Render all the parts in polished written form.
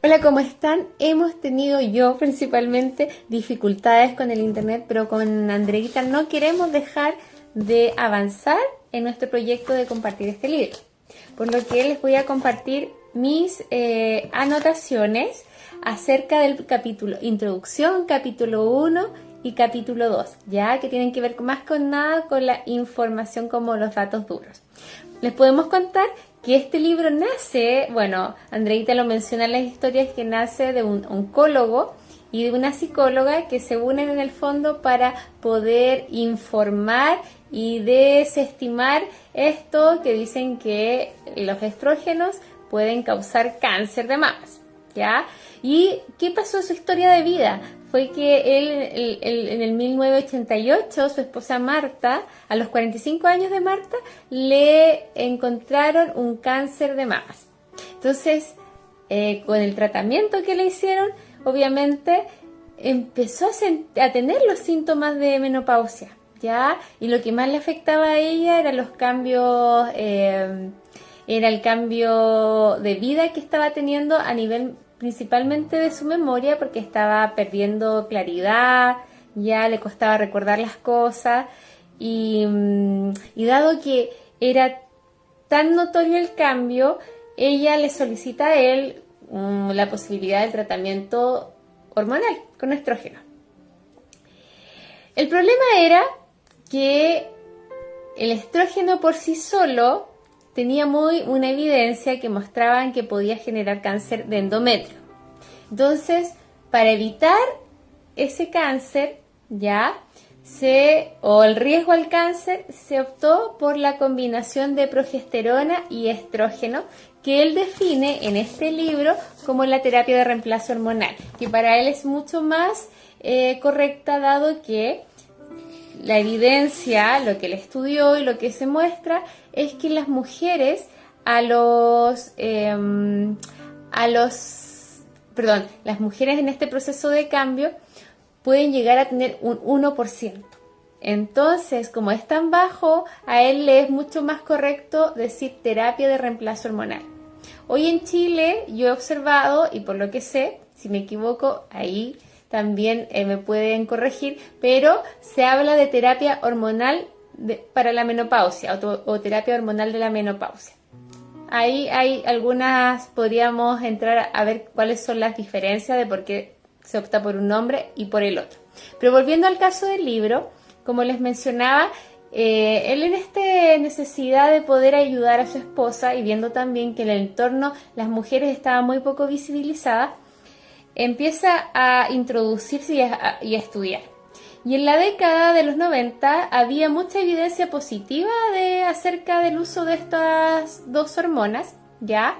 Hola, ¿cómo están? Hemos tenido yo principalmente dificultades con el internet, pero con Andreita no queremos dejar de avanzar en nuestro proyecto de compartir este libro. Por lo que les voy a compartir mis anotaciones acerca del capítulo introducción, capítulo 1 y capítulo 2, ya que tienen que ver más con nada con la información como los datos duros. Les podemos contar que este libro nace, bueno, Andreita lo menciona en las historias, que nace de un oncólogo y de una psicóloga que se unen en el fondo para poder informar y desestimar esto que dicen que los estrógenos pueden causar cáncer de mamas, ¿ya? ¿Y qué pasó en su historia de vida? Fue que él en el 1988, su esposa Marta, a los 45 años de Marta, le encontraron un cáncer de mamas. Entonces, con el tratamiento que le hicieron, obviamente empezó a tener los síntomas de menopausia, ¿ya? Y lo que más le afectaba a ella eran los cambios, era el cambio de vida que estaba teniendo a nivel principalmente de su memoria, porque estaba perdiendo claridad, ya le costaba recordar las cosas y dado que era tan notorio el cambio, ella le solicita a él la posibilidad del tratamiento hormonal con estrógeno. El problema era que el estrógeno por sí solo tenía una evidencia que mostraban que podía generar cáncer de endometrio. Entonces, para evitar ese cáncer, o el riesgo al cáncer, se optó por la combinación de progesterona y estrógeno, que él define en este libro como la terapia de reemplazo hormonal, que para él es mucho más correcta, dado que la evidencia, lo que él estudió y lo que se muestra es que las mujeres las mujeres en este proceso de cambio pueden llegar a tener un 1%. Entonces, como es tan bajo, a él le es mucho más correcto decir terapia de reemplazo hormonal. Hoy en Chile yo he observado, y por lo que sé, si me equivoco, ahí también me pueden corregir, pero se habla de terapia hormonal para la menopausia o terapia hormonal de la menopausia. Ahí hay algunas, podríamos entrar a ver cuáles son las diferencias de por qué se opta por un nombre y por el otro. Pero volviendo al caso del libro, como les mencionaba, él en esta necesidad de poder ayudar a su esposa y viendo también que en el entorno las mujeres estaban muy poco visibilizadas, empieza a introducirse y a estudiar. Y en la década de los 90 había mucha evidencia positiva acerca del uso de estas dos hormonas, ¿ya?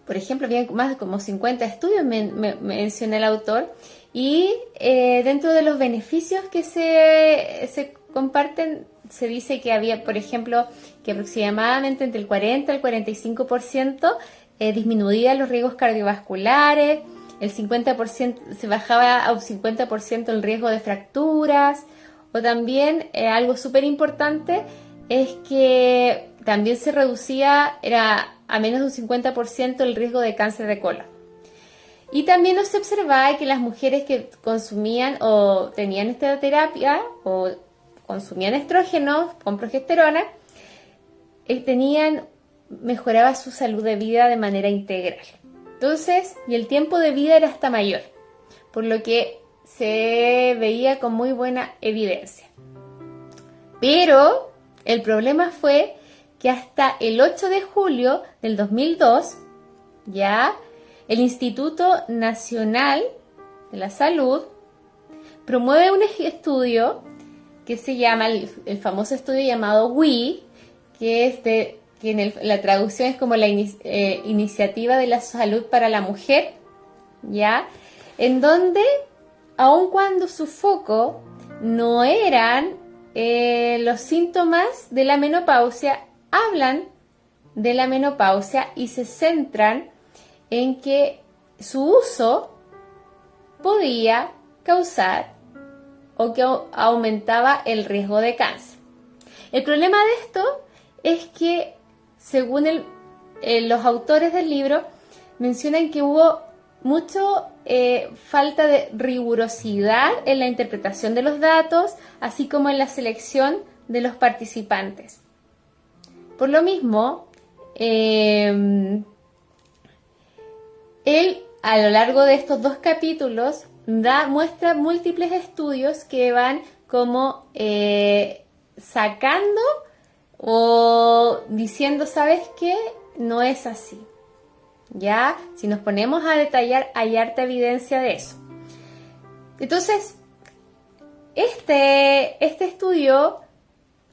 Por ejemplo, había más de como 50 estudios, menciona el autor, y dentro de los beneficios que se comparten, se dice que había, por ejemplo, que aproximadamente entre el 40 y el 45% disminuía los riesgos cardiovasculares, el 50% se bajaba a un 50% el riesgo de fracturas, o también algo súper importante es que también se reducía, era a menos de un 50% el riesgo de cáncer de colon. Y también se observaba que las mujeres que consumían o tenían esta terapia o consumían estrógenos con progesterona, mejoraba su salud de vida de manera integral. Entonces, y el tiempo de vida era hasta mayor, por lo que se veía con muy buena evidencia. Pero el problema fue que hasta el 8 de julio del 2002, el Instituto Nacional de la Salud promueve un estudio que se llama, el famoso estudio llamado WI, que es que la traducción es como la Iniciativa de la Salud para la Mujer, en donde, aun cuando su foco no eran los síntomas de la menopausia, hablan de la menopausia y se centran en que su uso podía causar o que aumentaba el riesgo de cáncer. El problema de esto es que, según los autores del libro, mencionan que hubo mucho falta de rigurosidad en la interpretación de los datos, así como en la selección de los participantes. Por lo mismo, él a lo largo de estos 2 capítulos muestra múltiples estudios que van como sacando o diciendo, ¿sabes qué? No es así. ¿Ya? Si nos ponemos a detallar, hay harta evidencia de eso. Entonces, este estudio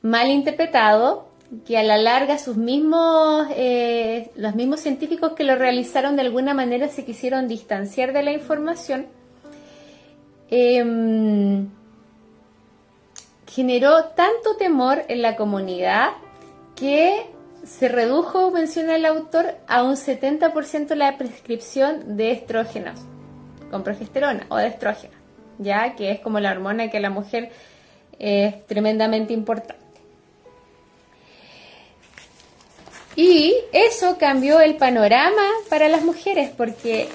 mal interpretado, que a la larga los mismos científicos que lo realizaron de alguna manera se quisieron distanciar de la información, generó tanto temor en la comunidad que se redujo, menciona el autor, a un 70% la prescripción de estrógenos con progesterona o de estrógeno, ya que es como la hormona que la mujer es tremendamente importante. Y eso cambió el panorama para las mujeres, porque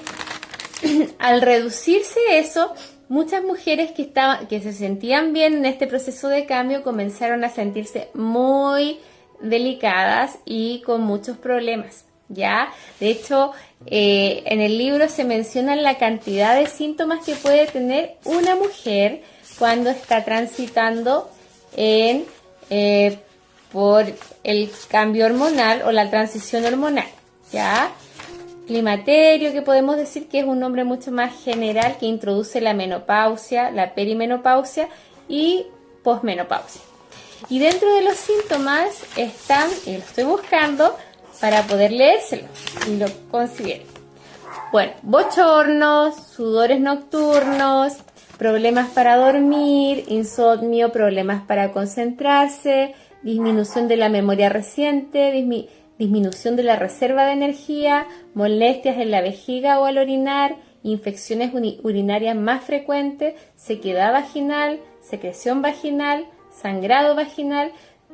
al reducirse eso, muchas mujeres que se sentían bien en este proceso de cambio comenzaron a sentirse muy delicadas y con muchos problemas, ¿ya? De hecho, en el libro se menciona la cantidad de síntomas que puede tener una mujer cuando está transitando por el cambio hormonal o la transición hormonal, ¿ya? Climaterio, que podemos decir que es un nombre mucho más general que introduce la menopausia, la perimenopausia y posmenopausia. Y dentro de los síntomas están, y lo estoy buscando para poder leérselo y lo considero. Bueno, bochornos, sudores nocturnos, problemas para dormir, insomnio, problemas para concentrarse, disminución de la memoria reciente, disminución de la reserva de energía, molestias en la vejiga o al orinar, infecciones urinarias más frecuentes, sequedad vaginal, secreción vaginal, sangrado vaginal,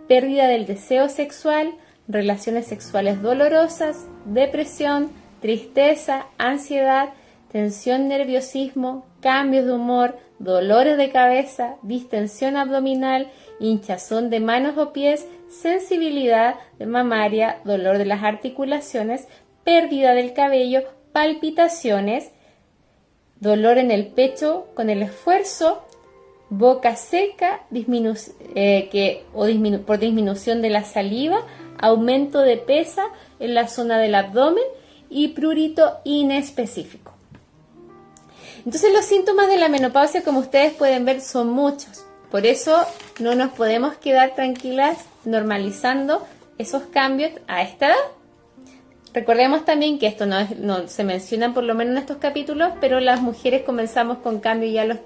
pérdida del deseo sexual, relaciones sexuales dolorosas, depresión, tristeza, ansiedad, tensión, nerviosismo, cambios de humor, dolores de cabeza, distensión abdominal, hinchazón de manos o pies, sensibilidad mamaria, dolor de las articulaciones, pérdida del cabello, palpitaciones, dolor en el pecho con el esfuerzo, boca seca, por disminución de la saliva, aumento de peso en la zona del abdomen y prurito inespecífico. Entonces los síntomas de la menopausia, como ustedes pueden ver, son muchos. Por eso no nos podemos quedar tranquilas normalizando esos cambios a esta edad. Recordemos también que esto no se menciona por lo menos en estos capítulos, pero las mujeres comenzamos con cambios ya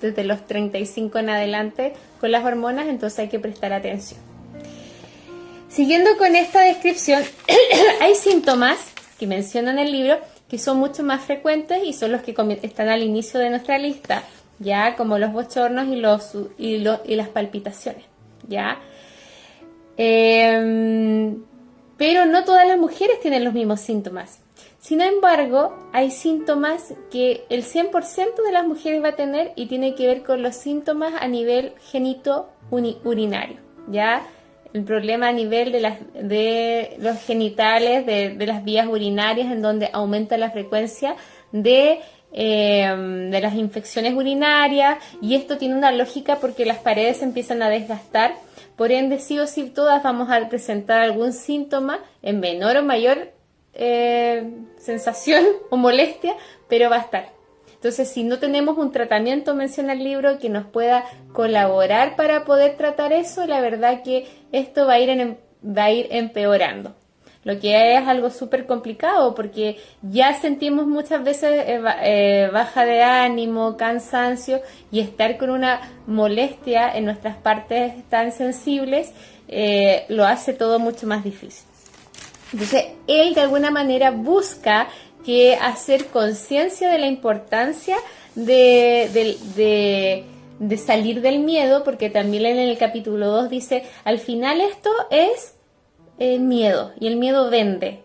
desde los 35 en adelante con las hormonas, entonces hay que prestar atención. Siguiendo con esta descripción, hay síntomas que menciona en el libro que son mucho más frecuentes y son los que están al inicio de nuestra lista, ya como los bochornos y las palpitaciones, ya. Pero no todas las mujeres tienen los mismos síntomas. Sin embargo, hay síntomas que el 100% de las mujeres va a tener y tiene que ver con los síntomas a nivel genito-urinario, ¿ya? El problema a nivel de los genitales, de las vías urinarias, en donde aumenta la frecuencia de las infecciones urinarias, y esto tiene una lógica porque las paredes se empiezan a desgastar, por ende sí o sí todas vamos a presentar algún síntoma en menor o mayor sensación o molestia, pero va a estar. Entonces, si no tenemos un tratamiento, menciona el libro, que nos pueda colaborar para poder tratar eso, la verdad que esto va a ir empeorando. Lo que es algo súper complicado porque ya sentimos muchas veces baja de ánimo, cansancio, y estar con una molestia en nuestras partes tan sensibles lo hace todo mucho más difícil. Entonces, él de alguna manera busca hacer conciencia de la importancia de salir del miedo, porque también en el capítulo 2 dice, al final esto es miedo, y el miedo vende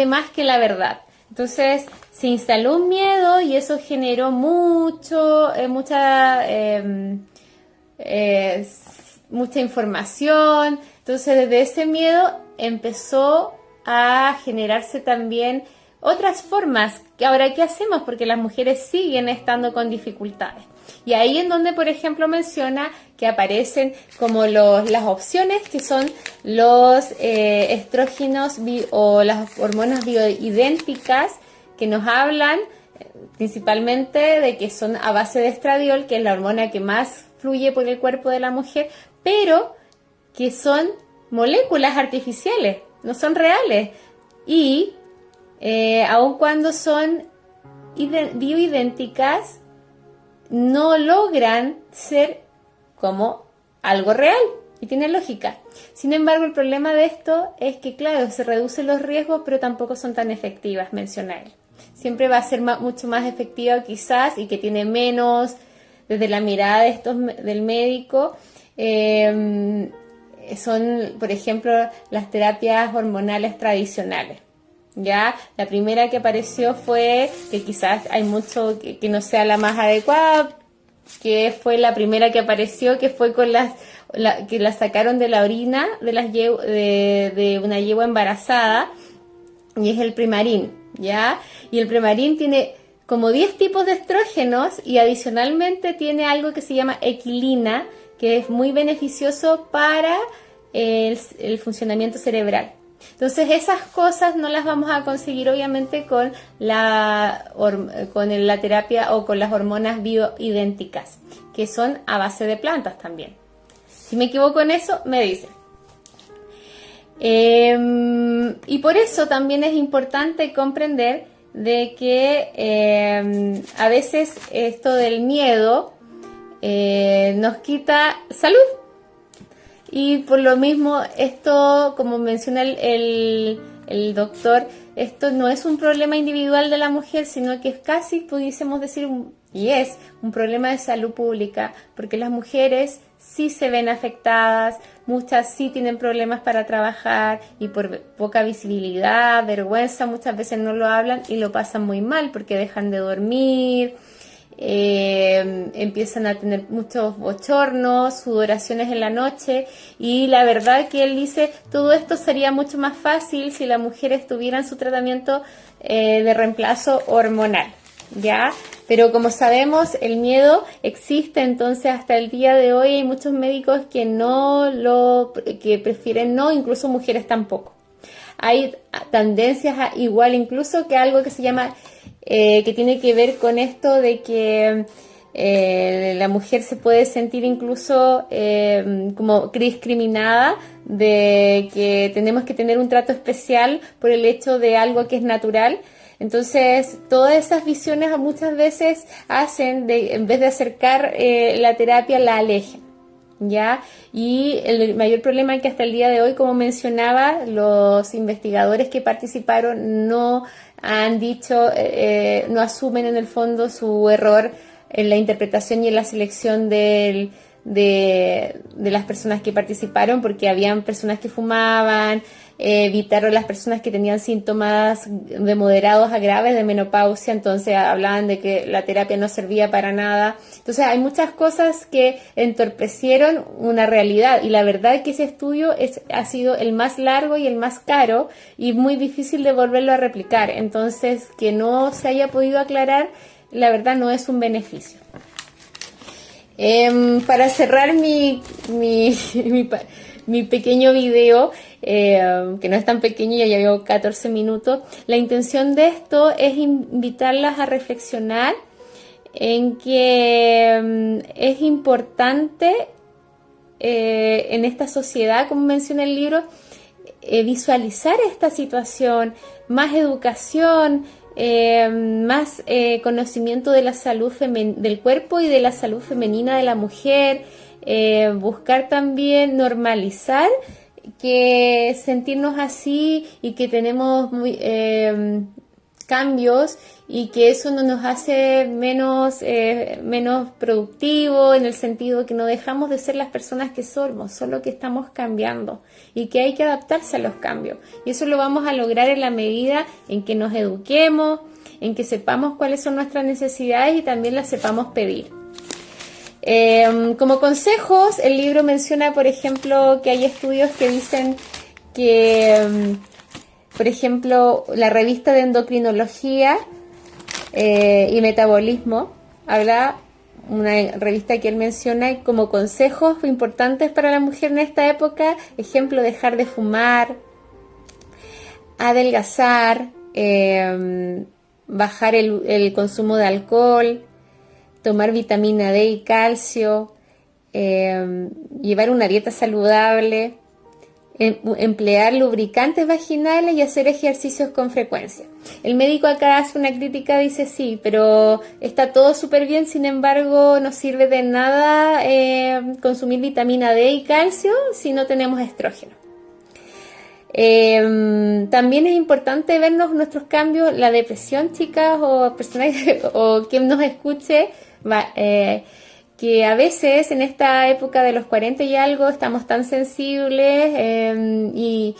más que la verdad. Entonces se instaló un miedo y eso generó mucha información. Entonces desde ese miedo empezó a generarse también otras formas. Ahora, ¿qué hacemos? Porque las mujeres siguen estando con dificultades. Y ahí en donde, por ejemplo, menciona que aparecen como las opciones que son los estrógenos o las hormonas bioidénticas, que nos hablan principalmente de que son a base de estradiol, que es la hormona que más fluye por el cuerpo de la mujer, pero que son moléculas artificiales, no son reales. Y aun cuando son bioidénticas, no logran ser como algo real, y tiene lógica. Sin embargo, el problema de esto es que, claro, se reducen los riesgos, pero tampoco son tan efectivas, menciona él. Siempre va a ser mucho más efectiva quizás, y que tiene menos, desde la mirada del médico, son, por ejemplo, las terapias hormonales tradicionales. Ya, la primera que apareció fue, que quizás hay mucho que no sea la más adecuada, que fue la primera que apareció, que fue con que la sacaron de la orina de una yegua embarazada, y es el Premarin, ¿ya? Y el Premarin tiene como 10 tipos de estrógenos y adicionalmente tiene algo que se llama equilina, que es muy beneficioso para el funcionamiento cerebral. Entonces esas cosas no las vamos a conseguir obviamente con la terapia o con las hormonas bioidénticas, que son a base de plantas también. Si me equivoco en eso, me dicen. Y por eso también es importante comprender de que a veces esto del miedo nos quita salud. Y por lo mismo, esto, como menciona el doctor, esto no es un problema individual de la mujer, sino que es casi, pudiésemos decir, y es un problema de salud pública, porque las mujeres sí se ven afectadas, muchas sí tienen problemas para trabajar y por poca visibilidad, vergüenza, muchas veces no lo hablan y lo pasan muy mal porque dejan de dormir. Empiezan a tener muchos bochornos, sudoraciones en la noche, y la verdad que él dice, todo esto sería mucho más fácil si las mujeres tuvieran su tratamiento de reemplazo hormonal, ¿ya? Pero como sabemos, el miedo existe, entonces hasta el día de hoy hay muchos médicos que prefieren no, incluso mujeres tampoco. Hay tendencias igual incluso que algo que se llama que tiene que ver con esto de que la mujer se puede sentir incluso como discriminada, de que tenemos que tener un trato especial por el hecho de algo que es natural. Entonces, todas esas visiones muchas veces hacen, en vez de acercar la terapia, la alejan, ¿ya? Y el mayor problema es que hasta el día de hoy, como mencionaba, los investigadores que participaron no han dicho, no asumen en el fondo su error en la interpretación y en la selección de las personas que participaron, porque habían personas que fumaban, evitaron las personas que tenían síntomas de moderados a graves de menopausia, entonces hablaban de que la terapia no servía para nada. Entonces hay muchas cosas que entorpecieron una realidad, y la verdad es que ese estudio ha sido el más largo y el más caro y muy difícil de volverlo a replicar. Entonces, que no se haya podido aclarar, la verdad no es un beneficio. Para cerrar mi pequeño video, que no es tan pequeño, ya llevo 14 minutos, la intención de esto es invitarlas a reflexionar en que es importante en esta sociedad, como menciona el libro, visualizar esta situación, más educación, más conocimiento de la salud del cuerpo y de la salud femenina de la mujer, buscar también normalizar que sentirnos así y que tenemos cambios y que eso no nos hace menos productivo, en el sentido que no dejamos de ser las personas que somos, solo que estamos cambiando y que hay que adaptarse a los cambios. Y eso lo vamos a lograr en la medida en que nos eduquemos, en que sepamos cuáles son nuestras necesidades y también las sepamos pedir. Como consejos, el libro menciona, por ejemplo, que hay estudios que dicen que, por ejemplo, la revista de endocrinología y metabolismo, habla, una revista que él menciona como consejos importantes para la mujer en esta época, ejemplo, dejar de fumar, adelgazar, bajar el consumo de alcohol, tomar vitamina D y calcio, llevar una dieta saludable, emplear lubricantes vaginales y hacer ejercicios con frecuencia. El médico acá hace una crítica, dice sí, pero está todo súper bien, sin embargo no sirve de nada consumir vitamina D y calcio si no tenemos estrógeno. También es importante vernos nuestros cambios, la depresión, chicas, o personas o quien nos escuche, que a veces en esta época de los 40 y algo estamos tan sensibles y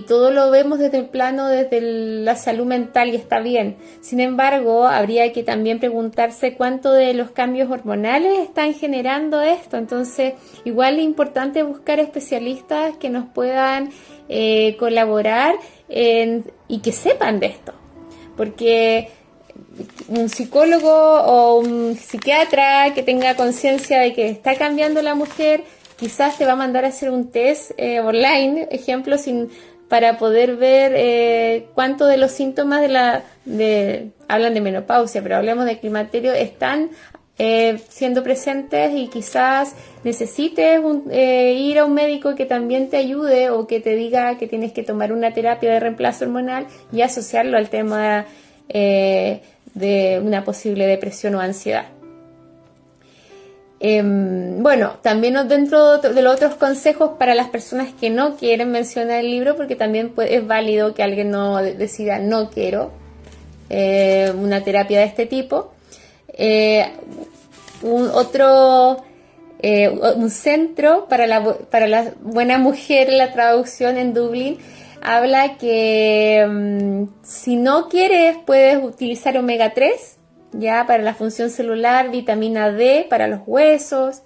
todo lo vemos desde el plano, desde la salud mental, y está bien. Sin embargo, habría que también preguntarse cuánto de los cambios hormonales están generando esto. Entonces, igual es importante buscar especialistas que nos puedan colaborar y que sepan de esto, porque un psicólogo o un psiquiatra que tenga conciencia de que está cambiando la mujer, quizás te va a mandar a hacer un test online, ejemplo, para poder ver cuánto de los síntomas hablan de menopausia, pero hablemos de climaterio, están siendo presentes, y quizás necesites ir a un médico que también te ayude o que te diga que tienes que tomar una terapia de reemplazo hormonal y asociarlo al tema de una posible depresión o ansiedad. Bueno, también dentro de los otros consejos para las personas que no quieren mencionar el libro, porque también es válido que alguien no decida no quiero una terapia de este tipo. Un centro para la buena mujer, la traducción en Dublín, habla que si no quieres puedes utilizar omega 3, ya, para la función celular, vitamina D para los huesos,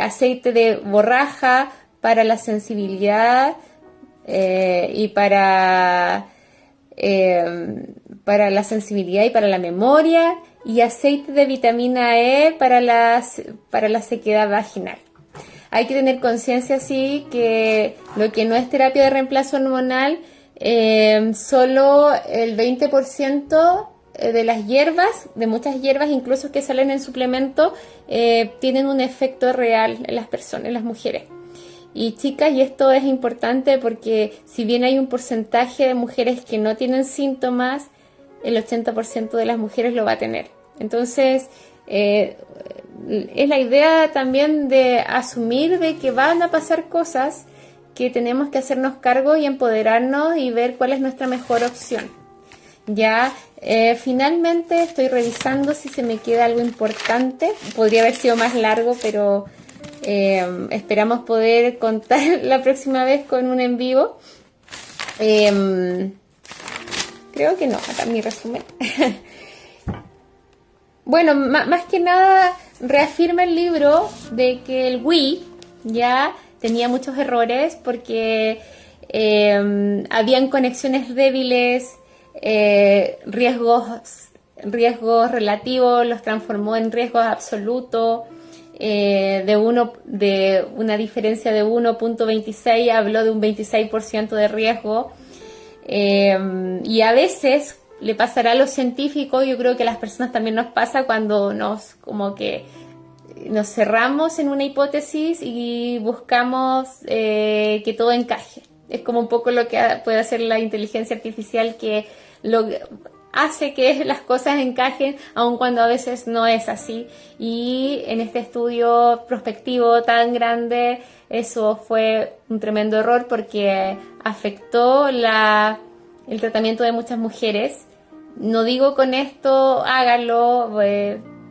aceite de borraja para la sensibilidad y para la sensibilidad y para la memoria, y aceite de vitamina E para la sequedad vaginal. Hay que tener conciencia, sí, que lo que no es terapia de reemplazo hormonal, solo el 20% de las hierbas, de muchas hierbas, incluso que salen en suplemento, tienen un efecto real en las personas, en las mujeres. Y chicas, y esto es importante porque si bien hay un porcentaje de mujeres que no tienen síntomas, el 80% de las mujeres lo va a tener. Entonces, es la idea también de asumir de que van a pasar cosas, que tenemos que hacernos cargo y empoderarnos y ver cuál es nuestra mejor opción. Ya, finalmente estoy revisando si se me queda algo importante. Podría haber sido más largo, pero esperamos poder contar la próxima vez con un en vivo. Creo que no, acá mi resumen. Bueno, más que nada reafirma el libro de que el Wii ya tenía muchos errores porque habían conexiones débiles, riesgos relativos, los transformó en riesgos absolutos, de una diferencia de 1.26 habló de un 26% de riesgo, y a veces le pasará a los científicos, yo creo que a las personas también nos pasa cuando nos cerramos en una hipótesis y buscamos que todo encaje. Es como un poco lo que puede hacer la inteligencia artificial, que hace que las cosas encajen, aun cuando a veces no es así. Y en este estudio prospectivo tan grande, eso fue un tremendo error porque afectó el tratamiento de muchas mujeres. No digo con esto háganlo,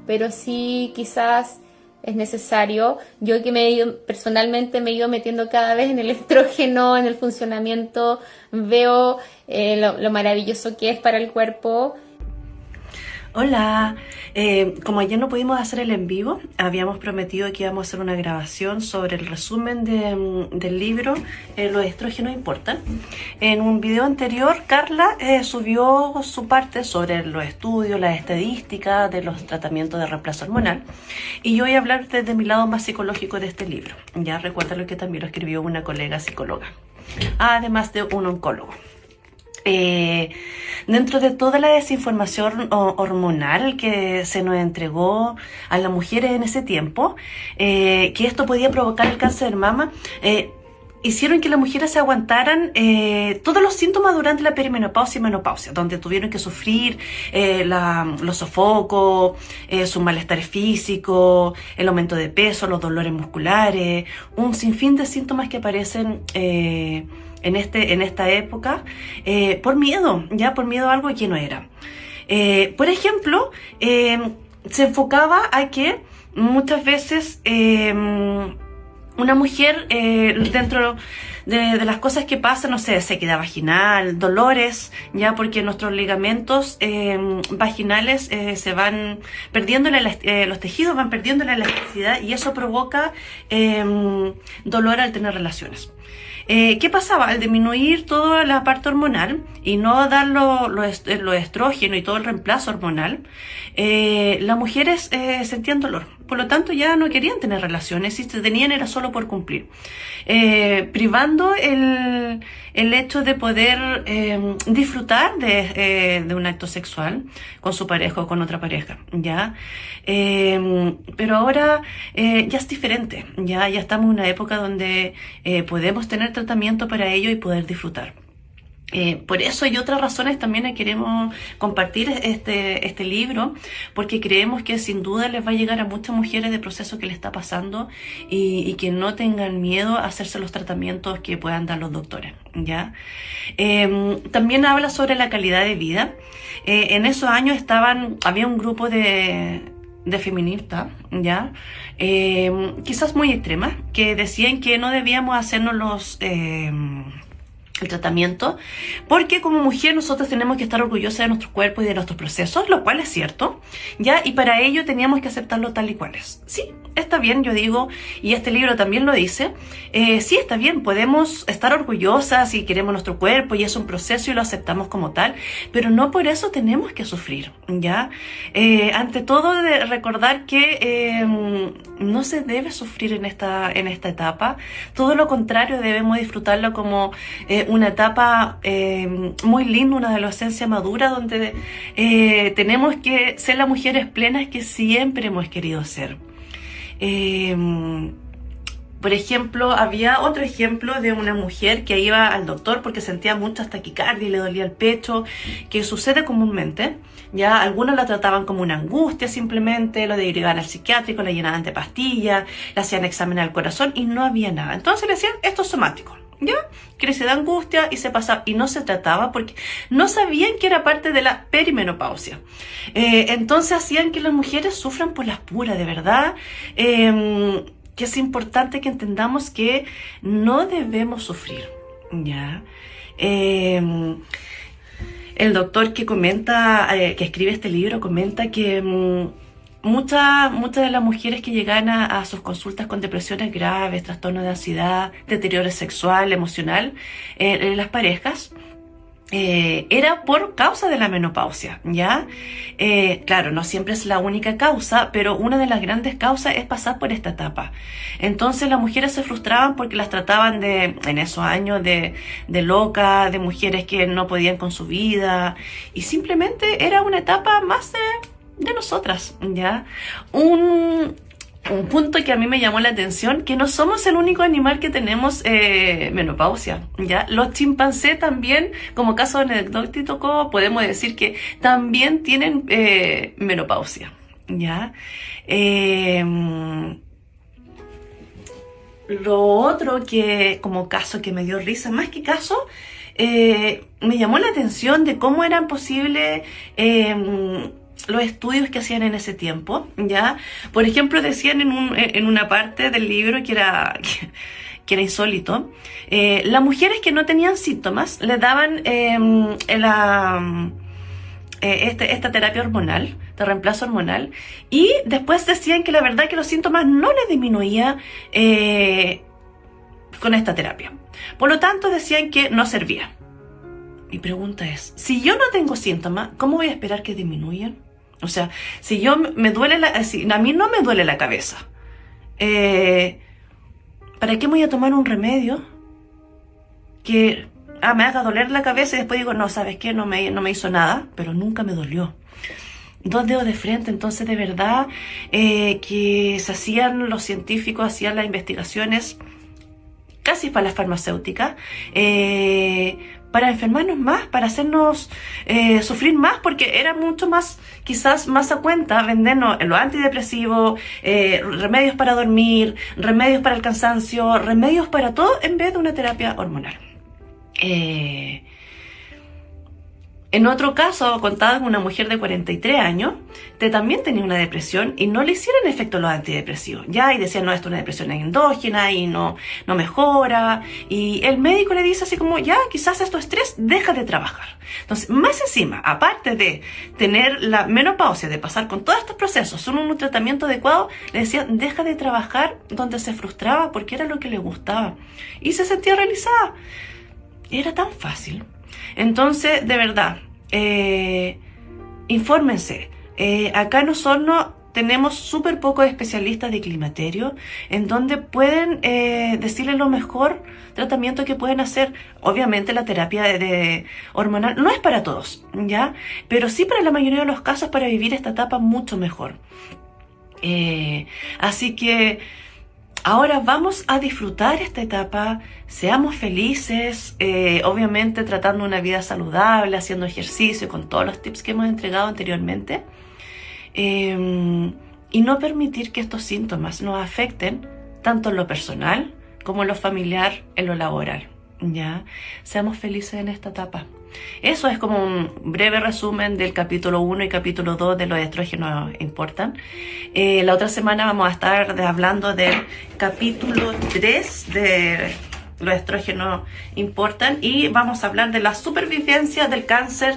pero sí quizás es necesario. Yo que personalmente me he ido metiendo cada vez en el estrógeno, en el funcionamiento, veo lo maravilloso que es para el cuerpo. Hola, como ayer no pudimos hacer el en vivo, habíamos prometido que íbamos a hacer una grabación sobre el resumen del libro Los estrógenos importan. En un video anterior, Carla subió su parte sobre los estudios, las estadísticas de los tratamientos de reemplazo hormonal, y yo voy a hablar desde mi lado más psicológico de este libro. Ya recuerda que también lo escribió una colega psicóloga, además de un oncólogo. Dentro de toda la desinformación hormonal que se nos entregó a las mujeres en ese tiempo, que esto podía provocar el cáncer de mama, hicieron que las mujeres se aguantaran todos los síntomas durante la perimenopausia y menopausia, donde tuvieron que sufrir los sofocos, su malestar físico, el aumento de peso, los dolores musculares, un sinfín de síntomas que aparecen en esta época, por miedo a algo que no era. Por ejemplo, se enfocaba a que muchas veces una mujer, dentro de las cosas que pasan, no sé, sequedad vaginal, dolores, ya porque nuestros ligamentos vaginales se van perdiendo, los tejidos van perdiendo la elasticidad, y eso provoca dolor al tener relaciones. ¿Qué pasaba? Al disminuir toda la parte hormonal y no dar los estrógenos y todo el reemplazo hormonal, las mujeres sentían dolor. Por lo tanto, ya no querían tener relaciones, y si tenían era solo por cumplir, privando el hecho de poder disfrutar de un acto sexual con su pareja o con otra pareja, ¿ya? Pero ahora ya es diferente, ya estamos en una época donde podemos tener tratamiento para ello y poder disfrutar. Por eso y otras razones también queremos compartir este libro, porque creemos que sin duda les va a llegar a muchas mujeres de proceso que les está pasando, y que no tengan miedo a hacerse los tratamientos que puedan dar los doctores, ¿ya? También habla sobre la calidad de vida. En esos años había un grupo de feministas, ¿ya? Quizás muy extremas, que decían que no debíamos hacernos el tratamiento, porque como mujer nosotros tenemos que estar orgullosas de nuestro cuerpo y de nuestros procesos, lo cual es cierto, ¿ya? Y para ello teníamos que aceptarlo tal y cual es. Sí, está bien, yo digo, y este libro también lo dice, sí, está bien, podemos estar orgullosas y queremos nuestro cuerpo y es un proceso y lo aceptamos como tal, pero no por eso tenemos que sufrir, ¿ya? Ante todo, de recordar que no se debe sufrir en esta etapa, todo lo contrario, debemos disfrutarlo como una etapa muy linda, una adolescencia madura, donde tenemos que ser las mujeres plenas que siempre hemos querido ser. Por ejemplo, había otro ejemplo de una mujer que iba al doctor porque sentía mucha taquicardia y le dolía el pecho, que sucede comúnmente. Ya algunos la trataban como una angustia simplemente, lo derivaban al psiquiátrico, la llenaban de pastillas, le hacían examen al corazón y no había nada. Entonces le decían, esto es somático, ¿ya? Crisis de angustia, y se pasaba, y no se trataba porque no sabían que era parte de la perimenopausia. Entonces hacían que las mujeres sufran por las puras, de verdad. Que es importante que entendamos que no debemos sufrir, ¿ya? El doctor que comenta, que escribe este libro, comenta que muchas de las mujeres que llegan a sus consultas con depresiones graves, trastornos de ansiedad, deterioro sexual, emocional, en las parejas, era por causa de la menopausia, ¿ya? Claro, no siempre es la única causa, pero una de las grandes causas es pasar por esta etapa. Entonces las mujeres se frustraban porque las trataban en esos años de loca, de mujeres que no podían con su vida, y simplemente era una etapa más de nosotras, ¿ya? Un punto que a mí me llamó la atención, que no somos el único animal que tenemos menopausia, ¿ya? Los chimpancés también, como caso anecdótico, podemos decir que también tienen menopausia, ¿ya? Lo otro que, como caso que me dio risa, más que caso, me llamó la atención de cómo eran posibles los estudios que hacían en ese tiempo, ¿ya? Por ejemplo, decían en una parte del libro que era insólito, las mujeres que no tenían síntomas les daban esta terapia hormonal, de reemplazo hormonal, y después decían que la verdad que los síntomas no les disminuía con esta terapia. Por lo tanto, decían que no servía. Mi pregunta es, si yo no tengo síntomas, ¿cómo voy a esperar que disminuyan? O sea, si a mí no me duele la cabeza, ¿para qué voy a tomar un remedio que me haga doler la cabeza y después digo, no, ¿sabes qué? No me hizo nada, pero nunca me dolió? Dos dedos de frente. Entonces, de verdad, que los científicos hacían las investigaciones casi para las farmacéuticas, para enfermarnos más, para hacernos sufrir más, porque era mucho más, quizás más a cuenta vendernos los antidepresivos, remedios para dormir, remedios para el cansancio, remedios para todo, en vez de una terapia hormonal. En otro caso, contaba con una mujer de 43 años que también tenía una depresión y no le hicieron efecto los antidepresivos. Y decían, no, esto es una depresión endógena y no mejora. Y el médico le dice así como, quizás esto es estrés, deja de trabajar. Entonces, más encima, aparte de tener la menopausia, de pasar con todos estos procesos, son un tratamiento adecuado, le decían, deja de trabajar donde se frustraba porque era lo que le gustaba. Y se sentía realizada. Era tan fácil. Entonces, de verdad, infórmense. Acá en Osorno tenemos súper pocos especialistas de climaterio en donde pueden decirles lo mejor tratamiento que pueden hacer. Obviamente la terapia de hormonal no es para todos, ¿ya? Pero sí para la mayoría de los casos para vivir esta etapa mucho mejor. Así que ahora vamos a disfrutar esta etapa, seamos felices, obviamente tratando una vida saludable, haciendo ejercicio, con todos los tips que hemos entregado anteriormente, y no permitir que estos síntomas nos afecten tanto en lo personal como en lo familiar, en lo laboral. ¿Ya? Seamos felices en esta etapa. Eso es como un breve resumen del capítulo 1 y capítulo 2 de los estrógenos importan. La otra semana vamos a estar hablando del capítulo 3 de los estrógenos importan y vamos a hablar de la supervivencia del cáncer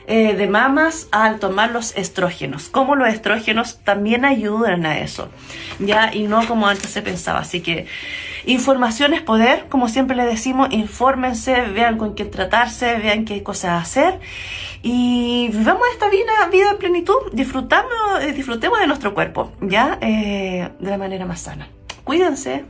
de mamas al tomar los estrógenos, cómo los estrógenos también ayudan a eso, ya, y no como antes se pensaba. Así que información es poder, como siempre les decimos, infórmense, vean con quién tratarse, vean qué cosas hacer y vivamos esta vida en plenitud, disfrutemos de nuestro cuerpo, ya, de la manera más sana. Cuídense.